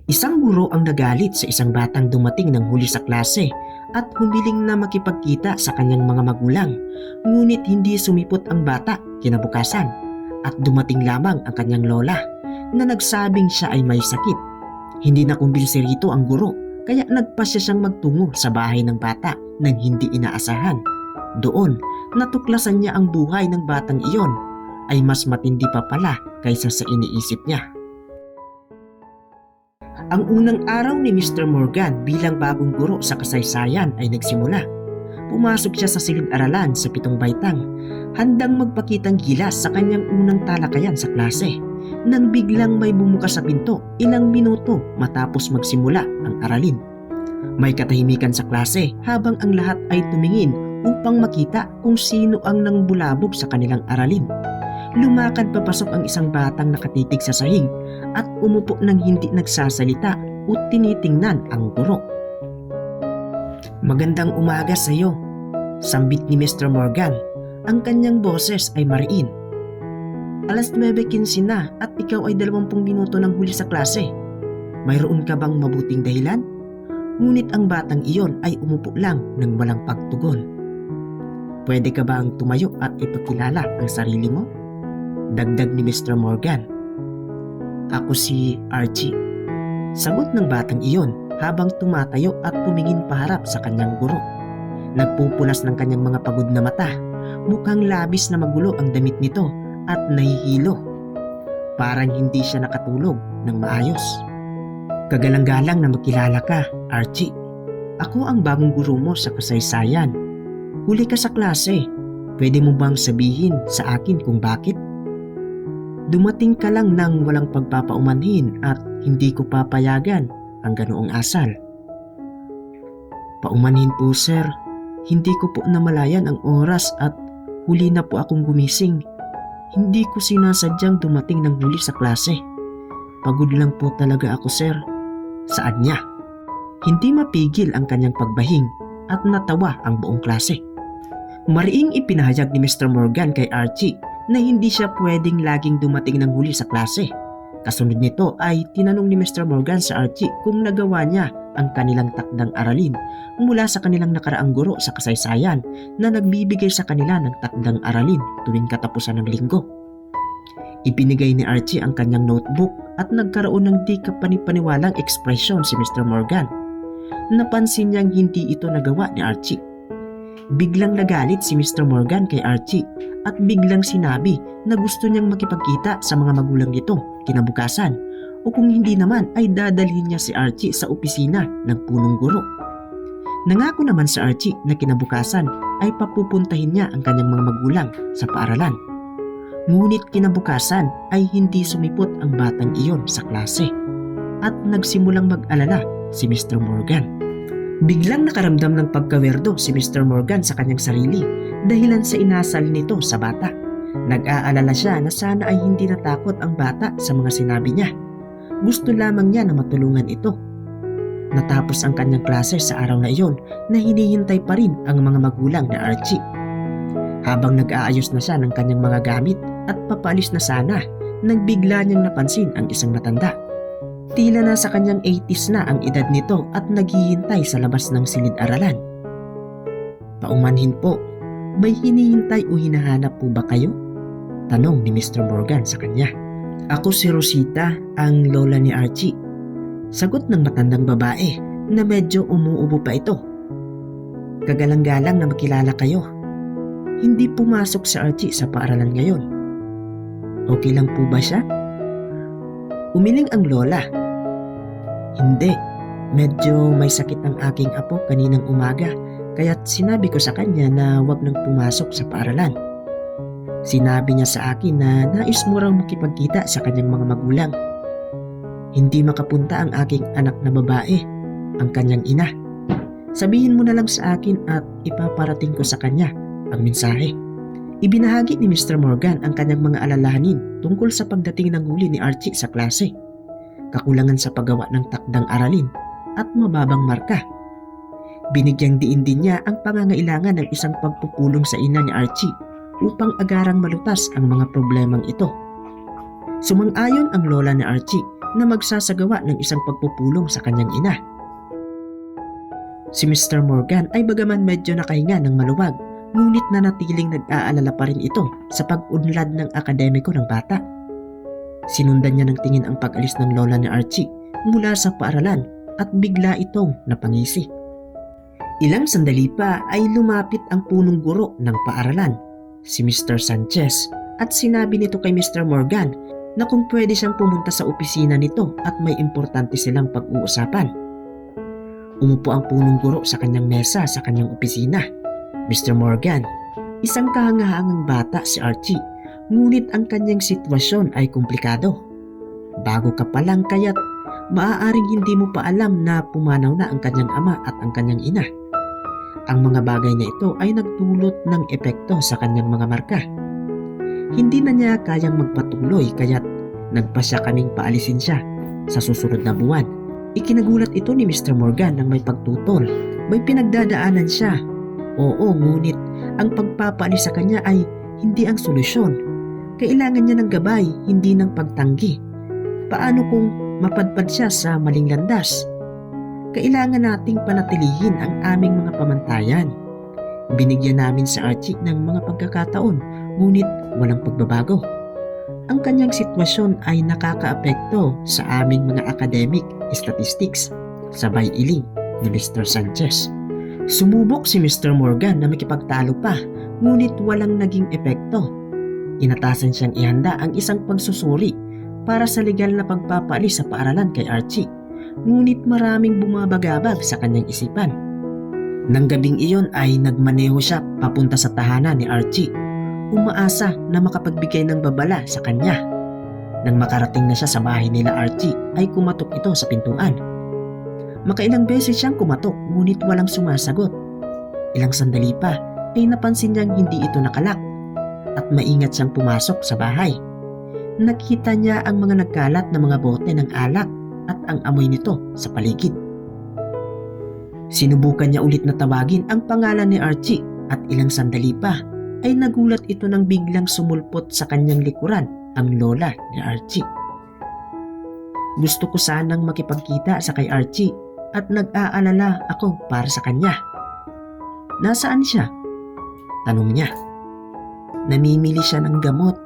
Isang guro ang nagalit sa isang batang dumating ng huli sa klase at humiling na makipagkita sa kanyang mga magulang. Ngunit hindi sumipot ang bata kinabukasan at dumating lamang ang kanyang lola na nagsabing siya ay may sakit. Hindi na kumbinsi rito ang guro kaya nagpasya siyang magtungo sa bahay ng bata nang hindi inaasahan. Doon, natuklasan niya ang buhay ng batang iyon ay mas matindi pa pala kaysa sa iniisip niya. Ang unang araw ni Mr. Morgan bilang bagong guro sa kasaysayan ay nagsimula. Pumasok siya sa silid-aralan sa 7 baitang, handang magpakitang gilas sa kanyang unang talakayan sa klase. Nang biglang may bumukas sa pinto ilang minuto matapos magsimula ang aralin. May katahimikan sa klase habang ang lahat ay tumingin upang makita kung sino ang nangbulabog sa kanilang aralin. Lumakad papasok ang isang batang nakatitig sa sahig at umupo nang hindi nagsasalita o tinitingnan ang guro. "Magandang umaga sa iyo," sambit ni Mr. Morgan. Ang kanyang boses ay mariin. "Alas 9:15 na at ikaw ay 20 minuto nang huli sa klase. Mayroon ka bang mabuting dahilan?" Ngunit ang batang iyon ay umupo lang nang walang pagtugon. "Pwede ka bang tumayo at ipakilala ang sarili mo?" dagdag ni Mr. Morgan. "Ako si Archie," sagot ng batang iyon habang tumatayo at tumingin paharap sa kanyang guro. Nagpupulas ng kanyang mga pagod na mata. Mukhang labis na magulo ang damit nito at nahihilo. Parang hindi siya nakatulog ng maayos. "Kagalang-galang na makilala ka, Archie. Ako ang bagong guro mo sa kasaysayan. Huli ka sa klase. Pwede mo bang sabihin sa akin kung bakit? Dumating ka lang nang walang pagpapaumanhin at hindi ko papayagan ang ganoong asal." "Paumanhin po, sir. Hindi ko po namalayan ang oras at huli na po akong gumising. Hindi ko sinasadyang dumating ng huli sa klase. Pagod lang po talaga ako, sir." Saad niya. Hindi mapigil ang kanyang pagbahing at natawa ang buong klase. Mariing ipinahayag ni Mr. Morgan kay Archie na hindi siya pwedeng laging dumating ng huli sa klase. Kasunod nito ay tinanong ni Mr. Morgan sa Archie kung nagawa niya ang kanilang takdang aralin mula sa kanilang nakaraang guro sa kasaysayan na nagbibigay sa kanila ng takdang aralin tuwing katapusan ng linggo. Ibinigay ni Archie ang kanyang notebook at nagkaroon ng di kapanipaniwalang ekspresyon si Mr. Morgan. Napansin niyang hindi ito nagawa ni Archie. Biglang nagalit si Mr. Morgan kay Archie at biglang sinabi na gusto niyang makipagkita sa mga magulang nito kinabukasan o kung hindi naman ay dadalhin niya si Archie sa opisina ng punong guro. Nangako naman si Archie na kinabukasan ay papupuntahin niya ang kanyang mga magulang sa paaralan. Ngunit kinabukasan ay hindi sumipot ang batang iyon sa klase at nagsimulang mag-alala si Mr. Morgan. Biglang nakaramdam ng pagkawerdo si Mr. Morgan sa kanyang sarili dahilan sa inasal nito sa bata. Nag-aalala siya na sana ay hindi natakot ang bata sa mga sinabi niya. Gusto lamang niya na matulungan ito. Natapos ang kanyang klase sa araw na iyon na hinihintay pa rin ang mga magulang na Archie. Habang nag-aayos na siya ng kanyang mga gamit at papaalis na sana, nang bigla niyang napansin ang isang matanda. Tila na sa kanyang 80s na ang edad nito at naghihintay sa labas ng silid-aralan. "Paumanhin po, may hinihintay o hinahanap po ba kayo?" tanong ni Mr. Morgan sa kanya. "Ako si Rosita, ang lola ni Archie," sagot ng matandang babae na medyo umuubo pa ito. "Kagalang-galang na makilala kayo. Hindi pumasok si Archie sa paaralan ngayon. Okay lang po ba siya?" Umiling ang lola. "Hindi, medyo may sakit ang aking apo kaninang umaga kaya't sinabi ko sa kanya na wag nang pumasok sa paaralan. Sinabi niya sa akin na nais mo raw makipagkita sa kanyang mga magulang. Hindi makapunta ang aking anak na babae, ang kanyang ina. Sabihin mo na lang sa akin at ipaparating ko sa kanya ang mensahe." Ibinahagi ni Mr. Morgan ang kanyang mga alalahanin tungkol sa pagdating ng huli ni Archie sa klase, kakulangan sa paggawa ng takdang aralin at mababang marka. Binigyang diin din niya ang pangangailangan ng isang pagpupulong sa ina ni Archie upang agarang malutas ang mga problemang ito. Sumang-ayon ang lola ni Archie na magsasagawa ng isang pagpupulong sa kanyang ina. Si Mr. Morgan ay bagaman medyo nakahinga ng maluwag, ngunit nanatiling nag-aalala pa rin ito sa pag-unlad ng akademiko ng bata. Sinundan niya ng tingin ang pag-alis ng lola ni Archie mula sa paaralan at bigla itong napangisi. Ilang sandali pa ay lumapit ang punong guro ng paaralan, si Mr. Sanchez, at sinabi nito kay Mr. Morgan na kung pwede siyang pumunta sa opisina nito at may importante silang pag-uusapan. Umupo ang punong guro sa kanyang mesa sa kanyang opisina. Mr. Morgan, isang kahangahangang bata si Archie, ngunit ang kanyang sitwasyon ay komplikado. Bago ka pa lang kaya't maaaring hindi mo pa alam na pumanaw na ang kanyang ama at ang kanyang ina. Ang mga bagay na ito ay nagdulot ng epekto sa kanyang mga marka. Hindi na niya kayang magpatuloy kaya't nagpasya kaming paalisin siya sa susunod na buwan. Ikinagulat ito ni Mr. Morgan nang may pagtutol. May pinagdadaanan siya. Oo, ngunit ang pagpapaalis sa kanya ay hindi ang solusyon. Kailangan niya ng gabay, hindi ng pagtanggi. Paano kung mapadpad siya sa maling landas? Kailangan nating panatilihin ang aming mga pamantayan. Binigyan namin si Archie ng mga pagkakataon, ngunit walang pagbabago. Ang kanyang sitwasyon ay nakakaapekto sa aming mga academic statistics, sabay iling ni Mr. Sanchez. Sumubok si Mr. Morgan na makipagtalo pa, ngunit walang naging epekto. Inatasan siyang ihanda ang isang pagsusuri para sa legal na pagpapaalis sa paaralan kay Archie, ngunit maraming bumabagabag sa kanyang isipan. Nang gabing iyon ay nagmaneho siya papunta sa tahanan ni Archie, umaasa na makapagbigay ng babala sa kanya. Nang makarating na siya sa bahay nila Archie ay kumatok ito sa pintuan. Makailang beses siyang kumatok ngunit walang sumasagot. Ilang sandali pa ay napansin niyang hindi ito nakalak at maingat siyang pumasok sa bahay. Nakita niya ang mga nagkalat na mga bote ng alak at ang amoy nito sa paligid. Sinubukan niya ulit na tawagin ang pangalan ni Archie at ilang sandali pa ay nagulat ito nang biglang sumulpot sa kanyang likuran ang lola ni Archie. Gusto ko sanang makipagkita sa kay Archie at nag-aalala ako para sa kanya. Nasaan siya? Tanong niya. Namimili siya ng gamot.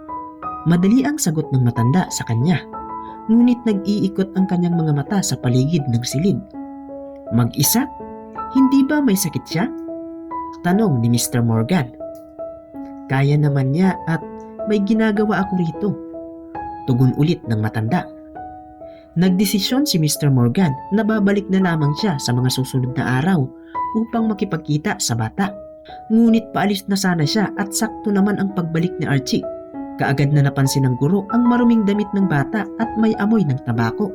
Madali ang sagot ng matanda sa kanya. Ngunit nag-iikot ang kanyang mga mata sa paligid ng silid. Mag-isa? Hindi ba may sakit siya? Tanong ni Mr. Morgan. Kaya naman niya at may ginagawa ako rito. Tugon ulit ng matanda. Nagdesisyon si Mr. Morgan na babalik na lamang siya sa mga susunod na araw upang makipagkita sa bata. Ngunit paalis na sana siya at sakto naman ang pagbalik ni Archie. Kaagad na napansin ng guro ang maruming damit ng bata at may amoy ng tabako.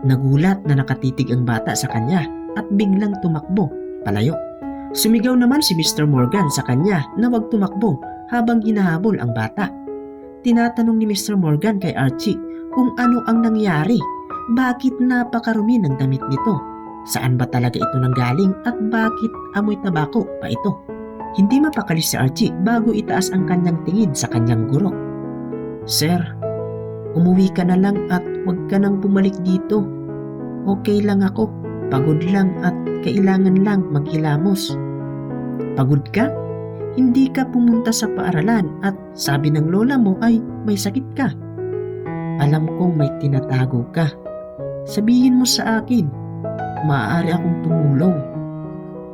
Nagulat na nakatitig ang bata sa kanya at biglang tumakbo palayo. Sumigaw naman si Mr. Morgan sa kanya na wag tumakbo habang hinahabol ang bata. Tinatanong ni Mr. Morgan kay Archie kung ano ang nangyari. Bakit napakarumi ng damit nito? Saan ba talaga ito nanggaling at bakit amoy tabako pa ito? Hindi mapakali si Archie bago itaas ang kanyang tingin sa kanyang guro. Sir, umuwi ka na lang at wag ka nang bumalik dito. Okay lang ako, pagod lang at kailangan lang maghilamos. Pagod ka? Hindi ka pumunta sa paaralan at sabi ng lola mo ay may sakit ka. Alam kong may tinatago ka. Sabihin mo sa akin, maaari akong tumulong.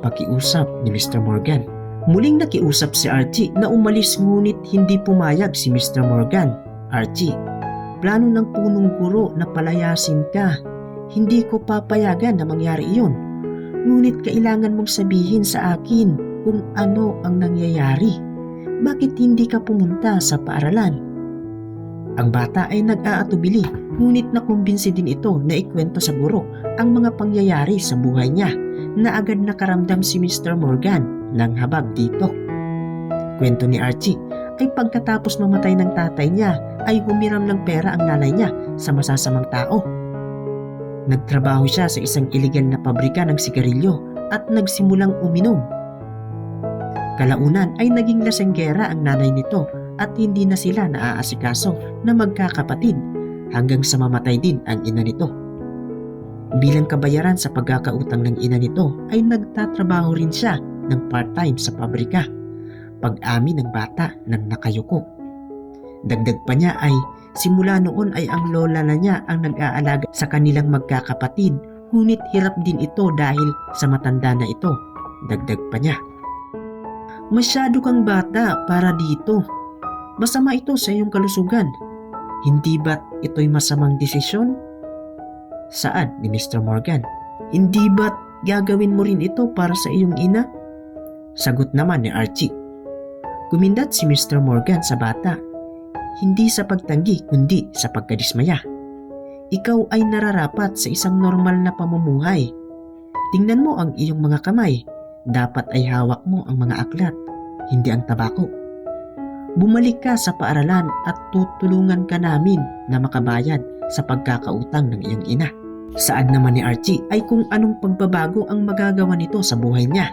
Pakiusap ni Mr. Morgan. Muling nakiusap si Archie na umalis ngunit hindi pumayag si Mr. Morgan. Archie, plano ng punong guro na palayasin ka. Hindi ko papayagan na mangyari iyon. Ngunit kailangan mong sabihin sa akin kung ano ang nangyayari. Bakit hindi ka pumunta sa paaralan? Ang bata ay nag-aatubili, ngunit nakumbinsi din ito na ikwento sa guro ang mga pangyayari sa buhay niya na agad nakaramdam si Mr. Morgan ng habag dito. Kwento ni Archie ay pagkatapos mamatay ng tatay niya ay humiram ng pera ang nanay niya sa masasamang tao. Nagtrabaho siya sa isang iligal na pabrika ng sigarilyo at nagsimulang uminom. Kalaunan ay naging lasenggera ang nanay nito at hindi na sila naaasikaso na magkakapatid hanggang sa mamatay din ang ina nito. Bilang kabayaran sa pagkakautang ng ina nito ay nagtatrabaho rin siya ng part-time sa pabrika, pag-amin ng bata ng nakayuko. Dagdag pa niya ay simula noon ay ang lola na niya ang nag-aalaga sa kanilang magkakapatid, ngunit hirap din ito dahil sa matanda na ito. Dagdag pa niya, masyado kang bata para dito. Masama ito sa iyong kalusugan. Hindi ba't ito'y masamang desisyon? Saad ni Mr. Morgan. Hindi ba't gagawin mo rin ito para sa iyong ina? Sagot naman ni Archie. Kumindat si Mr. Morgan sa bata. Hindi sa pagtanggi kundi sa pagkadismaya. Ikaw ay nararapat sa isang normal na pamumuhay. Tingnan mo ang iyong mga kamay. Dapat ay hawak mo ang mga aklat, hindi ang tabako. Bumalik ka sa paaralan at tutulungan ka namin na makabayad sa pagkakautang ng iyong ina. Saad naman ni Archie ay kung anong pagbabago ang magagawa nito sa buhay niya.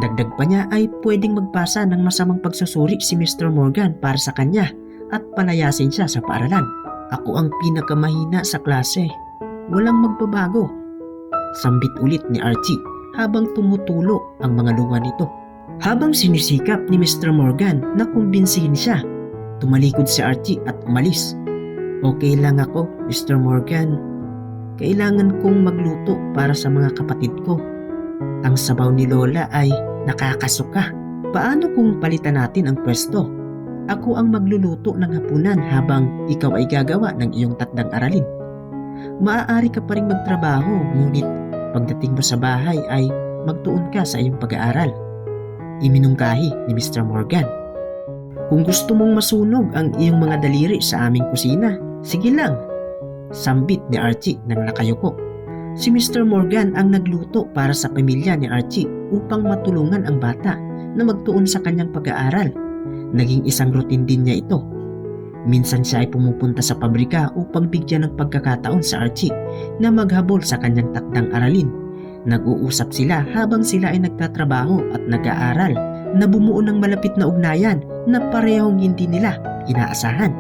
Dagdag pa niya ay pwedeng magpasa ng masamang pagsusuri si Mr. Morgan para sa kanya at palayasin siya sa paaralan. Ako ang pinakamahina sa klase. Walang magbabago. Sambit ulit ni Archie habang tumutulo ang mga luha nito. Habang sinisikap ni Mr. Morgan na kumbinsihin siya, tumalikod si Archie at umalis. Okay lang ako, Mr. Morgan. Kailangan kong magluto para sa mga kapatid ko. Ang sabaw ni Lola ay nakakasuka. Paano kung palitan natin ang pwesto? Ako ang magluluto ng hapunan habang ikaw ay gagawa ng iyong takdang aralin. Maaari ka pa rin magtrabaho, ngunit pagdating mo sa bahay ay magtuon ka sa iyong pag-aaral. Iminungkahi ni Mr. Morgan. Kung gusto mong masunog ang iyong mga daliri sa aming kusina, sige lang. Sambit ni Archie nang nakayuko. Si Mr. Morgan ang nagluto para sa pamilya ni Archie upang matulungan ang bata na magtuon sa kanyang pag-aaral. Naging isang routine din niya ito. Minsan siya ay pumupunta sa pabrika upang bigyan ng pagkakataon sa Archie na maghabol sa kanyang takdang aralin. Nag-uusap sila habang sila ay nagtatrabaho at nag-aaral na bumuo ng malapit na ugnayan na parehong hindi nila inaasahan.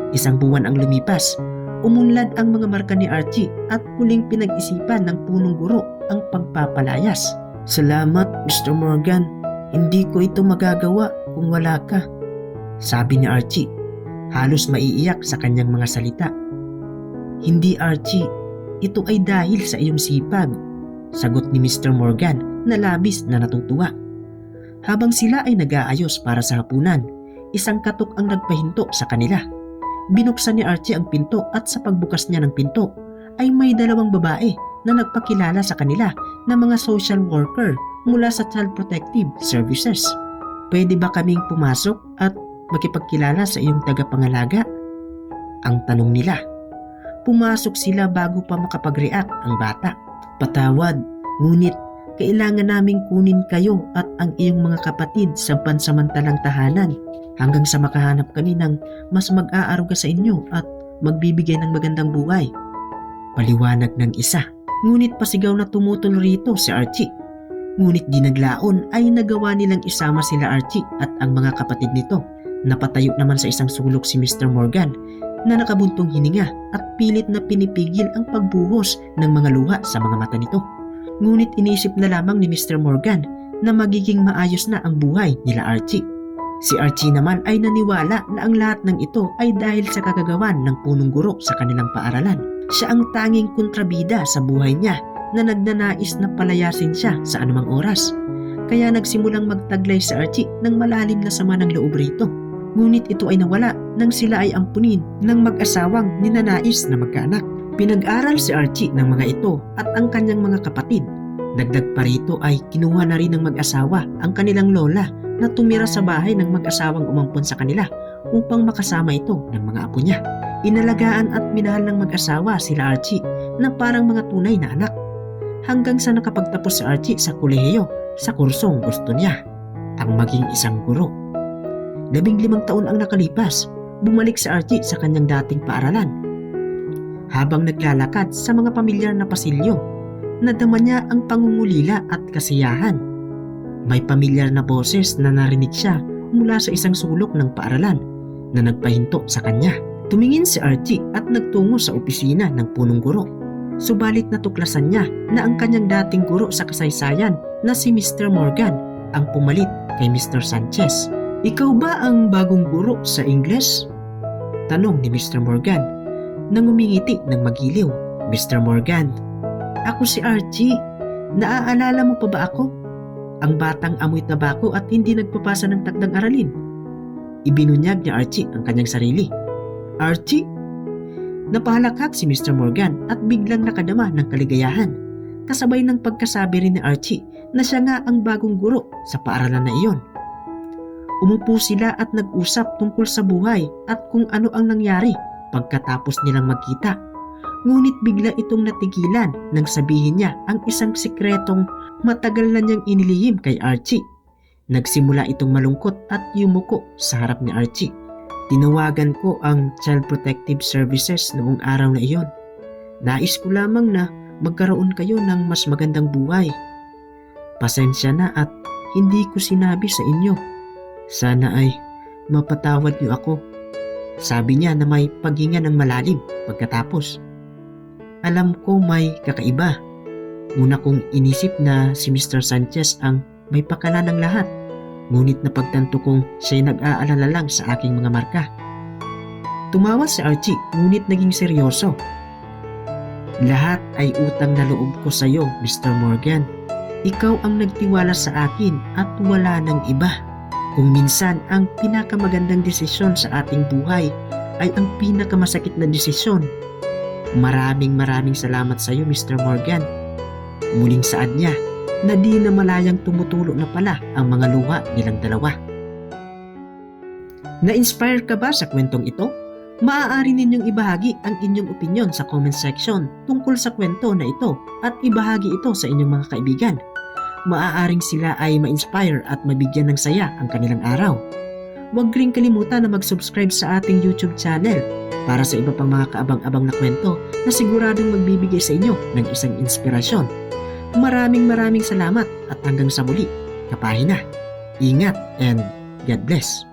Isang buwan ang lumipas. Umunlad ang mga marka ni Archie at huling pinag-isipan ng punong guro ang pagpapalayas. Salamat, Mr. Morgan. Hindi ko ito magagawa kung wala ka. Sabi ni Archie, halos maiiyak sa kanyang mga salita. Hindi, Archie. Ito ay dahil sa iyong sipag. Sagot ni Mr. Morgan na labis na natutuwa. Habang sila ay nag-aayos para sa hapunan, isang katok ang nagpahinto sa kanila. Binuksan ni Archie ang pinto at sa pagbukas niya ng pinto ay may dalawang babae na nagpakilala sa kanila na mga social worker mula sa Child Protective Services. Pwede ba kaming pumasok at makipagkilala sa iyong tagapangalaga? Ang tanong nila. Pumasok sila bago pa makapag-react ang bata. Patawad, ngunit kailangan naming kunin kayo at ang iyong mga kapatid sa pansamantalang tahanan hanggang sa makahanap kami ng mas mag-aaruga sa inyo at magbibigay ng magandang buhay. Paliwanag ng isa. Ngunit pasigaw na tumutol rito si Archie. Ngunit di naglaon ay nagawa nilang isama sila Archie at ang mga kapatid nito. Napatayo naman sa isang sulok si Mr. Morgan na nakabuntong hininga at pilit na pinipigil ang pagbuhos ng mga luha sa mga mata nito. Ngunit inisip na lamang ni Mr. Morgan na magiging maayos na ang buhay nila Archie. Si Archie naman ay naniwala na ang lahat ng ito ay dahil sa kagagawan ng punong guro sa kanilang paaralan. Siya ang tanging kontrabida sa buhay niya na nagnanais na palayasin siya sa anumang oras. Kaya nagsimulang magtaglay si Archie ng malalim na sama ng loob rito. Ngunit ito ay nawala nang sila ay ampunin ng mag-asawang ninanais na magkaanak. Pinag-aral si Archie ng mga ito at ang kanyang mga kapatid. Dagdag pa rito ay kinuha na rin ng mag-asawa ang kanilang lola na tumira sa bahay ng mag-asawang umampon sa kanila upang makasama ito ng mga apo niya. Inalagaan at minahal ng mag-asawa sila Archie na parang mga tunay na anak. Hanggang sa nakapagtapos si Archie sa kolehiyo sa kursong gusto niya, ang maging isang guro. 15 taon ang nakalipas, bumalik si Archie sa kanyang dating paaralan. Habang naglalakad sa mga pamilyar na pasilyo, nadama niya ang pangungulila at kasiyahan. May pamilyar na boses na narinig siya mula sa isang sulok ng paaralan na nagpahinto sa kanya. Tumingin si Archie at nagtungo sa opisina ng punong guro. Subalit natuklasan niya na ang kanyang dating guro sa kasaysayan na si Mr. Morgan ang pumalit kay Mr. Sanchez. Ikaw ba ang bagong guro sa Ingles? Tanong ni Mr. Morgan nang umingiti ng magiliw. Mr. Morgan, ako si Archie. Naaalala mo pa ba ako? Ang batang amoy tabako at hindi nagpapasa ng takdang aralin. Ibinunyag ni Archie ang kanyang sarili. Archie? Napahalakhak si Mr. Morgan at biglang nakadama ng kaligayahan. Kasabay ng pagkasabi rin ni Archie na siya nga ang bagong guro sa paaralan na iyon. Umupo sila at nag-usap tungkol sa buhay at kung ano ang nangyari pagkatapos nilang magkita. Ngunit bigla itong natigilan nang sabihin niya ang isang sikretong matagal na niyang inilihim kay Archie. Nagsimula itong malungkot at yumuko sa harap ni Archie. Tinawagan ko ang Child Protective Services noong araw na iyon. Nais ko lamang na magkaroon kayo ng mas magandang buhay. Pasensya na at hindi ko sinabi sa inyo. Sana ay mapatawad niyo ako. Sabi niya na may paghinga ng malalim pagkatapos. Alam ko may kakaiba. Una kong inisip na si Mr. Sanchez ang may pakala ng lahat. Ngunit napagtanto kong siya'y nag-aalala lang sa aking mga marka. Tumawa si Archie ngunit naging seryoso. Lahat ay utang na loob ko sa iyo, Mr. Morgan. Ikaw ang nagtiwala sa akin at wala ng iba. Kung minsan ang pinakamagandang desisyon sa ating buhay ay ang pinakamasakit na desisyon. Maraming salamat sa iyo, Mr. Morgan. Muling saad niya na di na malayang tumutulo na pala ang mga luha nilang dalawa. Na-inspire ka ba sa kwentong ito? Maaari ninyong ibahagi ang inyong opinyon sa comment section tungkol sa kwento na ito at ibahagi ito sa inyong mga kaibigan. Maaaring sila ay ma-inspire at mabigyan ng saya ang kanilang araw. Huwag ring kalimutan na mag-subscribe sa ating YouTube channel para sa iba pang mga kaabang-abang na kwento na siguradong magbibigay sa inyo ng isang inspirasyon. Maraming salamat at hanggang sa muli. Kapahina, ingat and God bless.